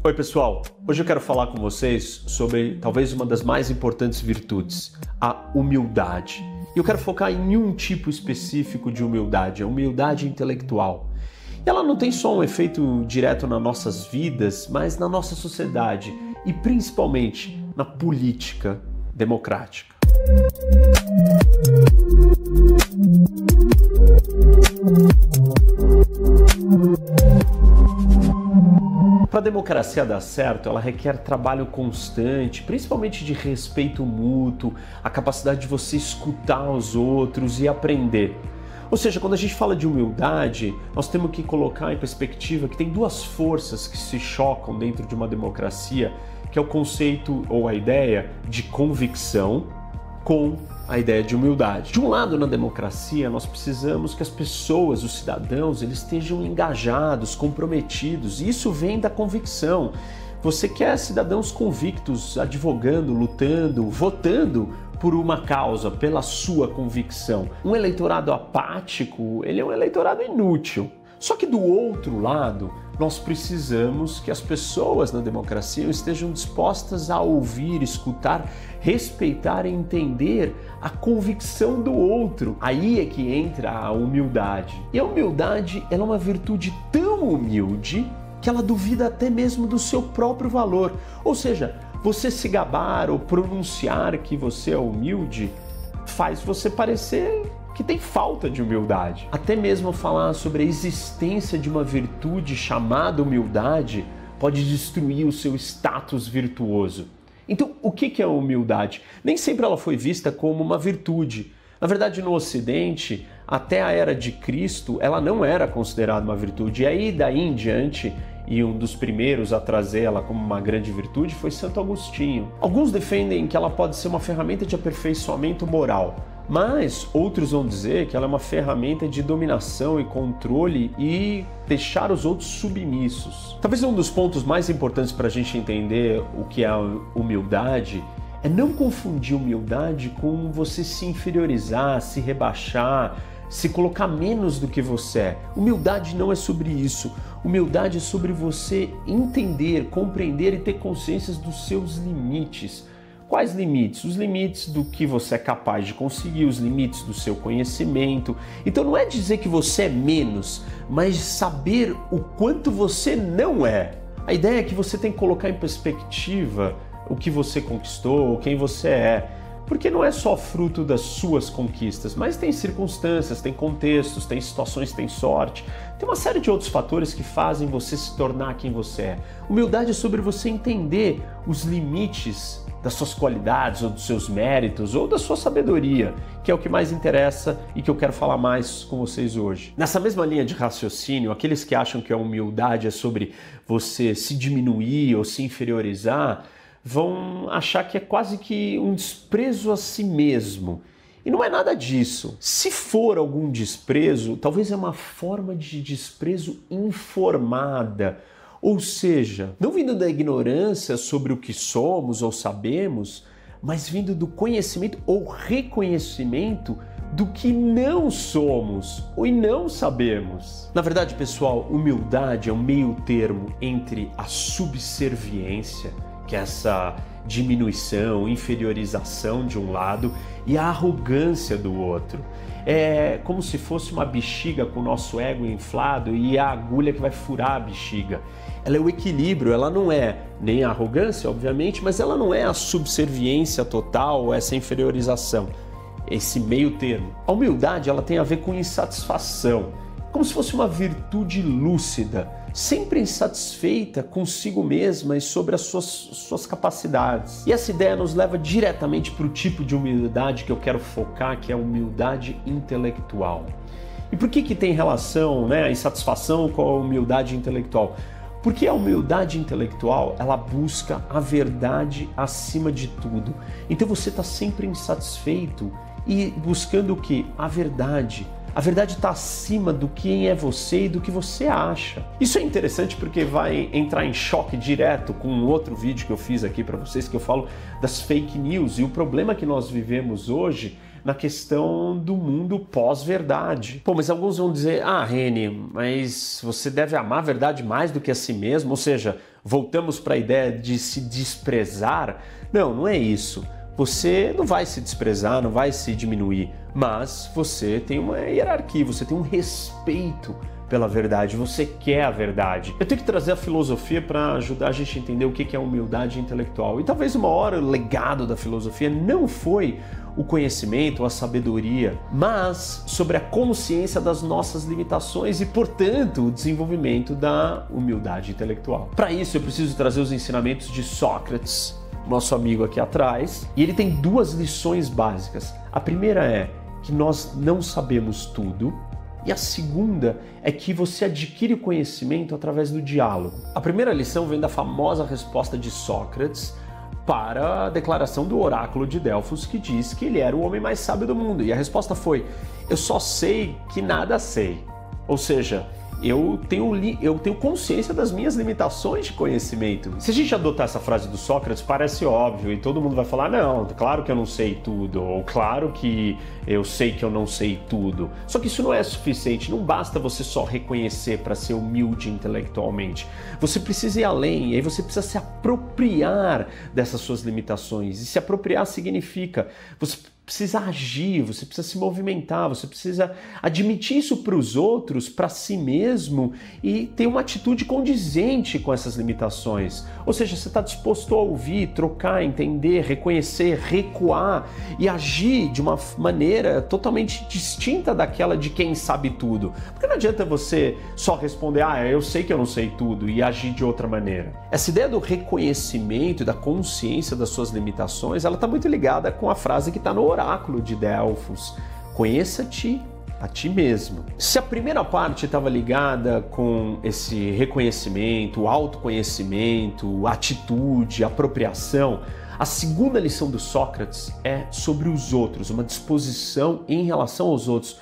Oi pessoal, hoje eu quero falar com vocês sobre talvez uma das mais importantes virtudes, a humildade. E eu quero focar em um tipo específico de humildade, a humildade intelectual. E ela não tem só um efeito direto nas nossas vidas, mas na nossa sociedade e principalmente na política democrática. Para a democracia dar certo, ela requer trabalho constante, principalmente de respeito mútuo, a capacidade de você escutar os outros e aprender. Ou seja, quando a gente fala de humildade, nós temos que colocar em perspectiva que tem duas forças que se chocam dentro de uma democracia, que é o conceito ou a ideia de convicção com a ideia de humildade. De um lado, na democracia, nós precisamos que as pessoas, os cidadãos, eles estejam engajados, comprometidos, e isso vem da convicção. Você quer cidadãos convictos, advogando, lutando, votando por uma causa, pela sua convicção. Um eleitorado apático, ele é um eleitorado inútil. Só que do outro lado, nós precisamos que as pessoas na democracia estejam dispostas a ouvir, escutar, respeitar e entender a convicção do outro. Aí é que entra a humildade. E a humildade, ela é uma virtude tão humilde que ela duvida até mesmo do seu próprio valor. Ou seja, você se gabar ou pronunciar que você é humilde faz você parecer que tem falta de humildade. Até mesmo falar sobre a existência de uma virtude chamada humildade pode destruir o seu status virtuoso. Então, o que é a humildade? Nem sempre ela foi vista como uma virtude. Na verdade, no Ocidente, até a era de Cristo, ela não era considerada uma virtude. E aí, daí em diante, e um dos primeiros a trazê-la como uma grande virtude foi Santo Agostinho. Alguns defendem que ela pode ser uma ferramenta de aperfeiçoamento moral, mas outros vão dizer que ela é uma ferramenta de dominação e controle e deixar os outros submissos. Talvez um dos pontos mais importantes para a gente entender o que é a humildade é não confundir humildade com você se inferiorizar, se rebaixar, se colocar menos do que você é. Humildade não é sobre isso. Humildade é sobre você entender, compreender e ter consciência dos seus limites. Quais limites? Os limites do que você é capaz de conseguir, os limites do seu conhecimento. Então não é dizer que você é menos, mas saber o quanto você não é. A ideia é que você tem que colocar em perspectiva o que você conquistou, quem você é. Porque não é só fruto das suas conquistas, mas tem circunstâncias, tem contextos, tem situações, tem sorte, tem uma série de outros fatores que fazem você se tornar quem você é. Humildade é sobre você entender os limites das suas qualidades, ou dos seus méritos, ou da sua sabedoria, que é o que mais interessa e que eu quero falar mais com vocês hoje. Nessa mesma linha de raciocínio, aqueles que acham que a humildade é sobre você se diminuir ou se inferiorizar, vão achar que é quase que um desprezo a si mesmo. E não é nada disso. Se for algum desprezo, talvez é uma forma de desprezo informada. Ou seja, não vindo da ignorância sobre o que somos ou sabemos, mas vindo do conhecimento ou reconhecimento do que não somos ou não sabemos. Na verdade, pessoal, humildade é um meio termo entre a subserviência, que é essa diminuição, inferiorização de um lado, e a arrogância do outro. É como se fosse uma bexiga com o nosso ego inflado e a agulha que vai furar a bexiga. Ela é o equilíbrio, ela não é nem a arrogância, obviamente, mas ela não é a subserviência total, essa inferiorização, esse meio termo. A humildade, ela tem a ver com insatisfação, como se fosse uma virtude lúcida, sempre insatisfeita consigo mesma e sobre as suas capacidades. E essa ideia nos leva diretamente para o tipo de humildade que eu quero focar, que é a humildade intelectual. E por que tem relação, a insatisfação com a humildade intelectual? Porque a humildade intelectual, ela busca a verdade acima de tudo. Então você está sempre insatisfeito e buscando o quê? A verdade. A verdade está acima do quem é você e do que você acha. Isso é interessante porque vai entrar em choque direto com um outro vídeo que eu fiz aqui para vocês, que eu falo das fake news e o problema que nós vivemos hoje na questão do mundo pós-verdade. Pô, mas alguns vão dizer, Reni, mas você deve amar a verdade mais do que a si mesmo, ou seja, Voltamos para a ideia de se desprezar? Não, não é isso. Você não vai se desprezar, não vai se diminuir, mas você tem uma hierarquia, você tem um respeito pela verdade, você quer a verdade. Eu tenho que trazer a filosofia para ajudar a gente a entender o que é humildade intelectual. E talvez o maior legado da filosofia não foi o conhecimento, a sabedoria, mas sobre a consciência das nossas limitações e, portanto, o desenvolvimento da humildade intelectual. Para isso, eu preciso trazer os ensinamentos de Sócrates, nosso amigo aqui atrás, e ele tem duas lições básicas. A primeira é que nós não sabemos tudo, e a segunda é que você adquire o conhecimento através do diálogo. A primeira lição vem da famosa resposta de Sócrates para a declaração do oráculo de Delfos, que diz que ele era o homem mais sábio do mundo. E a resposta foi: eu só sei que nada sei. Ou seja, eu tenho consciência das minhas limitações de conhecimento. Se a gente adotar essa frase do Sócrates, parece óbvio e todo mundo vai falar: não, claro que eu não sei tudo, ou claro que eu sei que eu não sei tudo. Só que isso não é suficiente, não basta você só reconhecer para ser humilde intelectualmente. Você precisa ir além, e aí você precisa se apropriar dessas suas limitações. E se apropriar significa você precisa agir, você precisa se movimentar, você precisa admitir isso para os outros, para si mesmo, e ter uma atitude condizente com essas limitações. Ou seja, você está disposto a ouvir, trocar, entender, reconhecer, recuar e agir de uma maneira totalmente distinta daquela de quem sabe tudo. Porque não adianta você só responder: eu sei que eu não sei tudo, e agir de outra maneira. Essa ideia do reconhecimento e da consciência das suas limitações, ela está muito ligada com a frase que está no oráculo de Delfos: conheça-te a ti mesmo. Se a primeira parte estava ligada com esse reconhecimento, autoconhecimento, atitude, apropriação, a segunda lição do Sócrates é sobre os outros, uma disposição em relação aos outros.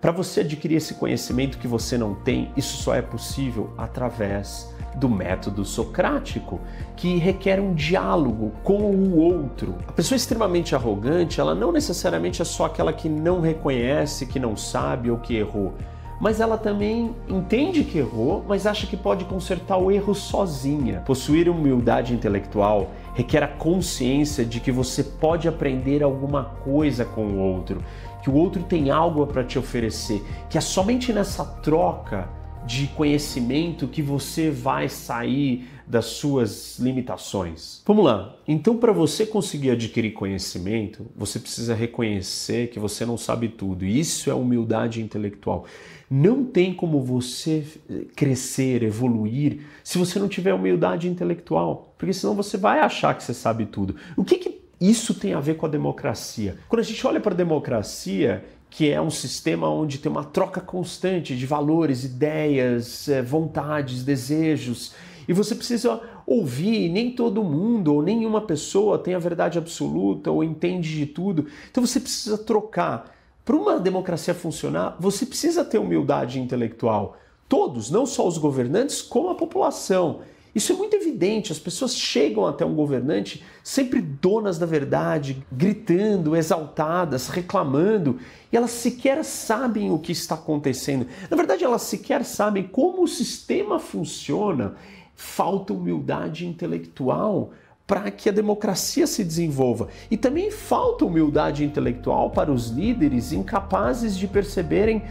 Para você adquirir esse conhecimento que você não tem, isso só é possível através do método socrático, que requer um diálogo com o outro. A pessoa extremamente arrogante, ela não necessariamente é só aquela que não reconhece, que não sabe ou que errou, mas ela também entende que errou, mas acha que pode consertar o erro sozinha. Possuir humildade intelectual requer a consciência de que você pode aprender alguma coisa com o outro, que o outro tem algo para te oferecer, que é somente nessa troca de conhecimento que você vai sair das suas limitações. Vamos lá. Então, para você conseguir adquirir conhecimento, você precisa reconhecer que você não sabe tudo. Isso é humildade intelectual. Não tem como você crescer, evoluir, se você não tiver humildade intelectual, porque senão você vai achar que você sabe tudo. O que isso tem a ver com a democracia? Quando a gente olha para a democracia, que é um sistema onde tem uma troca constante de valores, ideias, vontades, desejos, e você precisa ouvir, nem todo mundo ou nenhuma pessoa tem a verdade absoluta ou entende de tudo, então você precisa trocar. Para uma democracia funcionar, você precisa ter humildade intelectual. Todos, não só os governantes, como a população. Isso é muito evidente, as pessoas chegam até um governante sempre donas da verdade, gritando, exaltadas, reclamando, e elas sequer sabem o que está acontecendo. Na verdade, elas sequer sabem como o sistema funciona. Falta humildade intelectual para que a democracia se desenvolva. E também falta humildade intelectual para os líderes incapazes de perceberem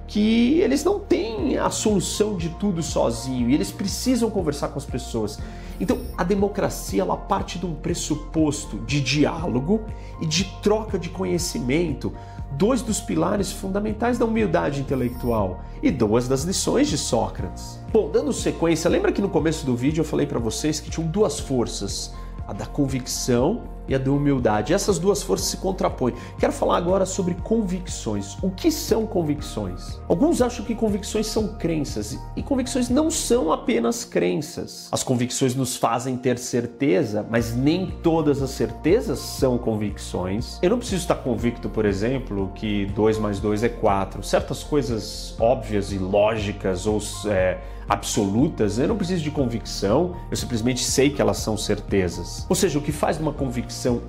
que eles não têm a solução de tudo sozinho e eles precisam conversar com as pessoas. Então, a democracia, ela parte de um pressuposto de diálogo e de troca de conhecimento, dois dos pilares fundamentais da humildade intelectual e duas das lições de Sócrates. Bom, dando sequência, lembra que no começo do vídeo eu falei para vocês que tinham duas forças, a da convicção e a da humildade. Essas duas forças se contrapõem. Quero falar agora sobre convicções. O que são convicções? Alguns acham que convicções são crenças, e convicções não são apenas crenças. As convicções nos fazem ter certeza, mas nem todas as certezas são convicções. Eu não preciso estar convicto, por exemplo, que 2 mais 2 é 4. Certas coisas óbvias e lógicas ou absolutas, eu não preciso de convicção, eu simplesmente sei que elas são certezas. Ou seja, o que faz uma convicção,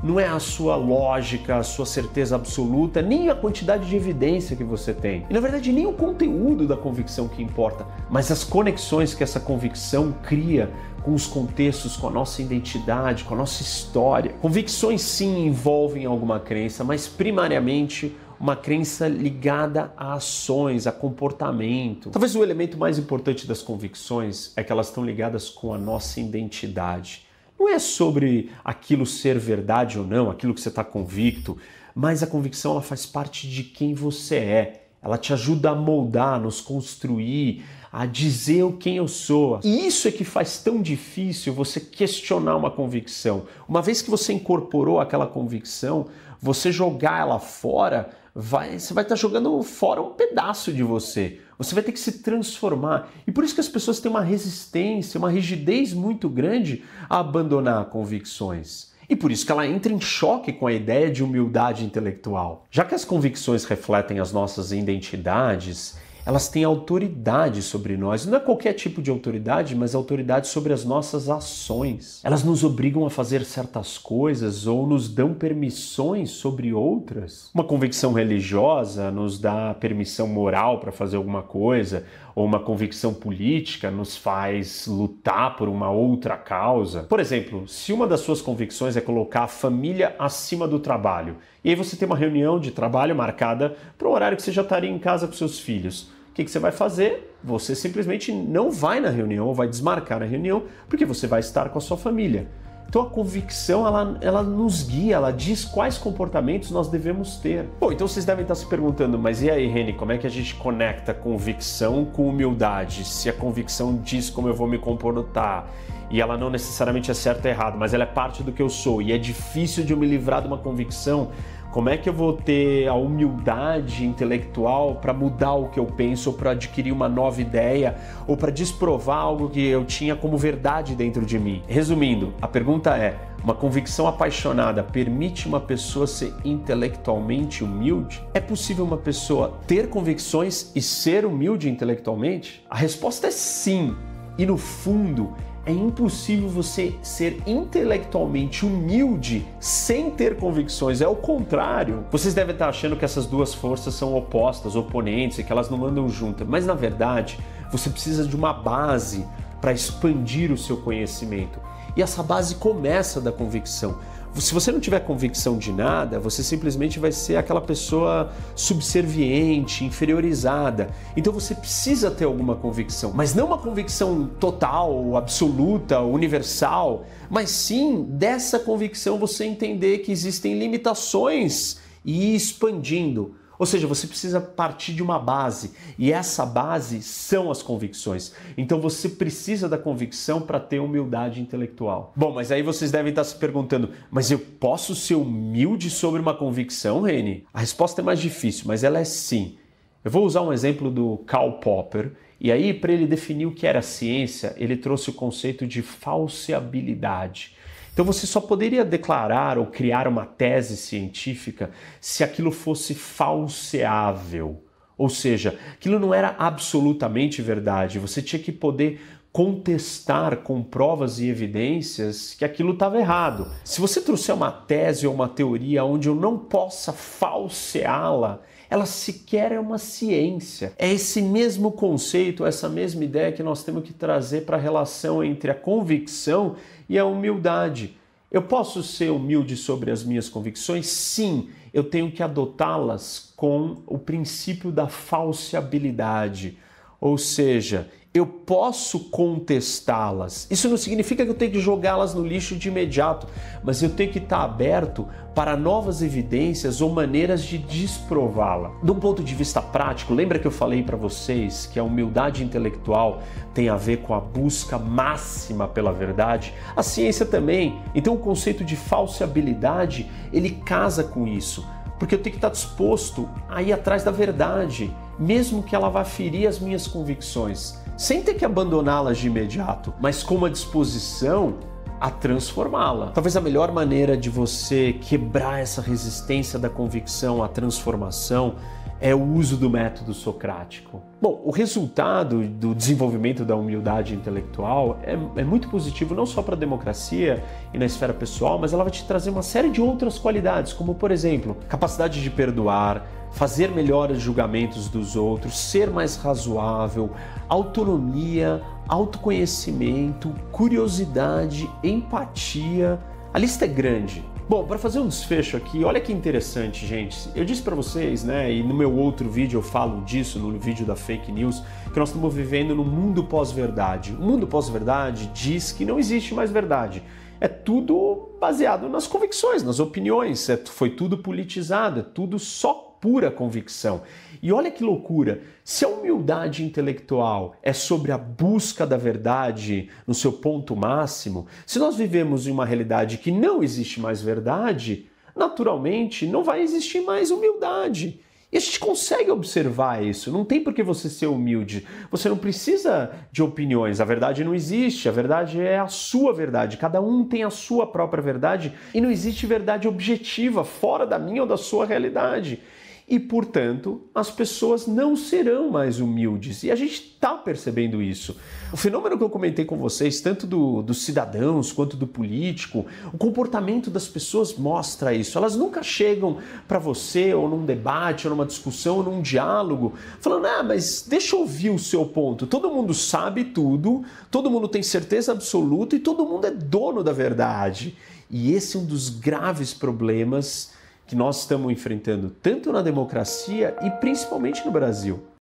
não é a sua lógica, a sua certeza absoluta, nem a quantidade de evidência que você tem. E na verdade nem o conteúdo da convicção que importa, mas as conexões que essa convicção cria com os contextos, com a nossa identidade, com a nossa história. Convicções sim envolvem alguma crença, mas primariamente uma crença ligada a ações, a comportamento. Talvez o elemento mais importante das convicções é que elas estão ligadas com a nossa identidade. Não é sobre aquilo ser verdade ou não, aquilo que você está convicto, mas a convicção ela faz parte de quem você é. Ela te ajuda a moldar, a nos construir, a dizer quem eu sou. E isso é que faz tão difícil você questionar uma convicção. Uma vez que você incorporou aquela convicção, você jogar ela fora, você vai estar jogando fora um pedaço de você. Você vai ter que se transformar. E por isso que as pessoas têm uma resistência, uma rigidez muito grande a abandonar convicções. E por isso que ela entra em choque com a ideia de humildade intelectual. Já que as convicções refletem as nossas identidades, elas têm autoridade sobre nós. Não é qualquer tipo de autoridade, mas autoridade sobre as nossas ações. Elas nos obrigam a fazer certas coisas ou nos dão permissões sobre outras. Uma convicção religiosa nos dá permissão moral para fazer alguma coisa, ou uma convicção política nos faz lutar por uma outra causa. Por exemplo, se uma das suas convicções é colocar a família acima do trabalho, e aí você tem uma reunião de trabalho marcada para um horário que você já estaria em casa com seus filhos, o que você vai fazer? Você simplesmente não vai na reunião ou vai desmarcar a reunião porque você vai estar com a sua família. Então a convicção, ela nos guia, ela diz quais comportamentos nós devemos ter. Bom, então vocês devem estar se perguntando, mas e aí, Reni, como é que a gente conecta convicção com humildade? Se a convicção diz como eu vou me comportar e ela não necessariamente é certa ou errada, mas ela é parte do que eu sou e é difícil de eu me livrar de uma convicção, como é que eu vou ter a humildade intelectual para mudar o que eu penso, ou para adquirir uma nova ideia, ou para desprovar algo que eu tinha como verdade dentro de mim? Resumindo, a pergunta é: uma convicção apaixonada permite uma pessoa ser intelectualmente humilde? É possível uma pessoa ter convicções e ser humilde intelectualmente? A resposta é sim. E no fundo, é impossível você ser intelectualmente humilde sem ter convicções. É o contrário. Vocês devem estar achando que essas duas forças são opostas, oponentes, e que elas não andam juntas. Mas, na verdade, você precisa de uma base para expandir o seu conhecimento. E essa base começa da convicção. Se você não tiver convicção de nada, você simplesmente vai ser aquela pessoa subserviente, inferiorizada. Então você precisa ter alguma convicção, mas não uma convicção total, absoluta, universal, mas sim dessa convicção você entender que existem limitações e ir expandindo. Ou seja, você precisa partir de uma base, e essa base são as convicções. Então você precisa da convicção para ter humildade intelectual. Bom, mas aí vocês devem estar se perguntando, mas eu posso ser humilde sobre uma convicção, Reni? A resposta é mais difícil, mas ela é sim. Eu vou usar um exemplo do Karl Popper, e aí para ele definir o que era ciência, ele trouxe o conceito de falseabilidade. Então você só poderia declarar ou criar uma tese científica se aquilo fosse falseável. Ou seja, aquilo não era absolutamente verdade. Você tinha que poder contestar com provas e evidências que aquilo estava errado. Se você trouxer uma tese ou uma teoria onde eu não possa falseá-la, ela sequer é uma ciência. É esse mesmo conceito, essa mesma ideia que nós temos que trazer para a relação entre a convicção e a humildade. Eu posso ser humilde sobre as minhas convicções? Sim, eu tenho que adotá-las com o princípio da falseabilidade. Ou seja, eu posso contestá-las. Isso não significa que eu tenho que jogá-las no lixo de imediato, mas eu tenho que estar aberto para novas evidências ou maneiras de desprová-la. De um ponto de vista prático, lembra que eu falei para vocês que a humildade intelectual tem a ver com a busca máxima pela verdade? A ciência também. Então o conceito de falseabilidade, ele casa com isso. Porque eu tenho que estar disposto a ir atrás da verdade, mesmo que ela vá ferir as minhas convicções, sem ter que abandoná-las de imediato, mas com uma disposição a transformá-la. Talvez a melhor maneira de você quebrar essa resistência da convicção à transformação é o uso do método socrático. Bom, o resultado do desenvolvimento da humildade intelectual é muito positivo não só para a democracia e na esfera pessoal, mas ela vai te trazer uma série de outras qualidades, como, por exemplo, capacidade de perdoar, fazer melhores julgamentos dos outros, ser mais razoável, autonomia, autoconhecimento, curiosidade, empatia. A lista é grande. Bom, para fazer um desfecho aqui, olha que interessante, gente. Eu disse para vocês, né, e no meu outro vídeo eu falo disso, no vídeo da fake news, que nós estamos vivendo num mundo pós-verdade. O mundo pós-verdade diz que não existe mais verdade. É tudo baseado nas convicções, nas opiniões, foi tudo politizado, é tudo só pura convicção. E olha que loucura, se a humildade intelectual é sobre a busca da verdade no seu ponto máximo, se nós vivemos em uma realidade que não existe mais verdade, naturalmente não vai existir mais humildade. E a gente consegue observar isso, não tem por que você ser humilde, você não precisa de opiniões, a verdade não existe, a verdade é a sua verdade, cada um tem a sua própria verdade e não existe verdade objetiva fora da minha ou da sua realidade. E, portanto, as pessoas não serão mais humildes. E a gente está percebendo isso. O fenômeno que eu comentei com vocês, tanto dos cidadãos quanto do político, o comportamento das pessoas mostra isso. Elas nunca chegam para você, ou num debate, ou numa discussão, ou num diálogo, falando, mas deixa eu ouvir o seu ponto. Todo mundo sabe tudo, todo mundo tem certeza absoluta e todo mundo é dono da verdade. E esse é um dos graves problemas que nós estamos enfrentando tanto na democracia e principalmente no Brasil.